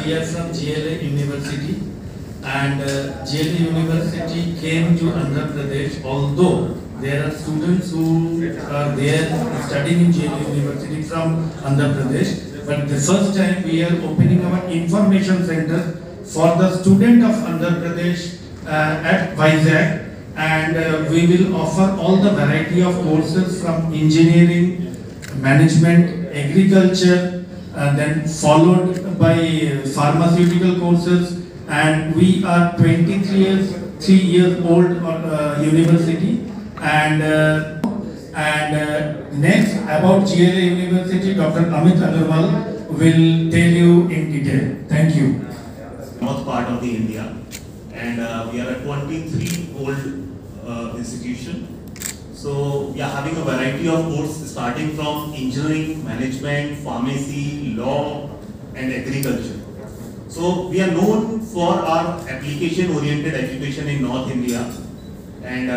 we are from GLA University, and GLA University came to Andhra Pradesh. Although there are students who are there studying in GLA University from Andhra Pradesh, but the first time we are opening our information center for the student of Andhra Pradesh at Vizag, and we will offer all the variety of courses from engineering, management, agriculture, then followed by pharmaceutical courses, and we are 3 years old university, and next about GLA University, Dr. Amit Agarwal will tell you in detail. Thank you. North part of the India, and we are a 23-old institution. So we are having a variety of courses starting from engineering, management, pharmacy, law, and agriculture. So we are known for our application-oriented education in North India, and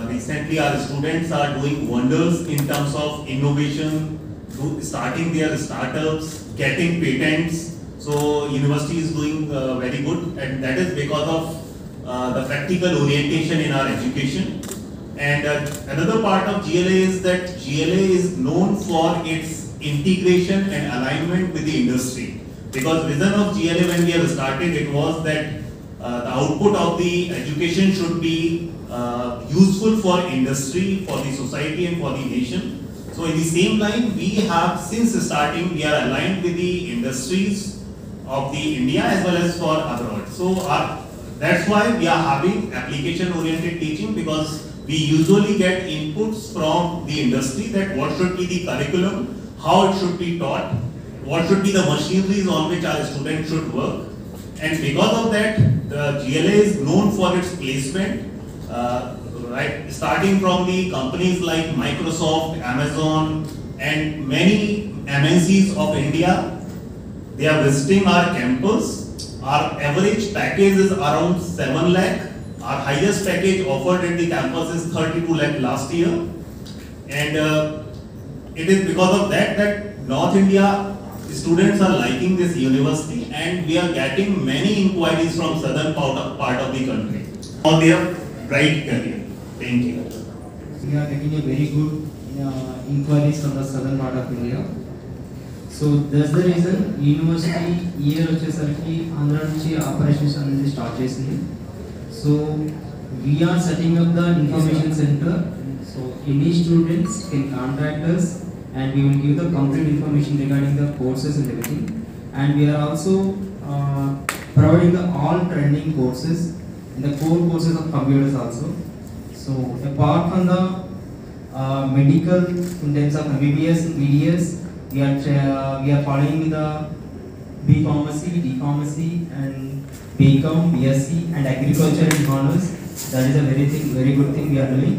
recently our students are doing wonders in terms of innovation, starting their startups, getting patents. So university is doing very good, and that is because of the practical orientation in our education. And another part of GLA is that GLA is known for its integration and alignment with the industry. Because vision of GLA when we have started, it was that the output of the education should be useful for industry, for the society, and for the nation. So in the same line, we have since starting, we are aligned with the industries of the India as well as for abroad. So that's why we are having application-oriented teaching, because we usually get inputs from the industry that what should be the curriculum, how it should be taught, what should be the machineries on which our students should work. And because of that, the GLA is known for its placement, right, starting from the companies like Microsoft, Amazon, and many MNCs of India. They are visiting our campus. Our average package is around 7 lakh. Our highest package offered in the campus is 32 lakh last year. And it is because of that North India students are liking this university, and we are getting many inquiries from southern part of the country for their bright career. Thank you. We are getting a very good inquiries from the southern part of India. So that's the reason university year వచ్చేసరికి ఆంధ్ర నుంచి operations అనేది start చేసింది. So we are setting up the information center. So any students can contact us, and we will give the complete information regarding the courses and everything. And we are also providing the all trending courses and the core courses of computers also. So apart from the medical in terms of MBBS and BDS, we are following the B Pharmacy, D Pharmacy, and BCom, BSc, and agriculture and honors. That is a very good thing we are doing.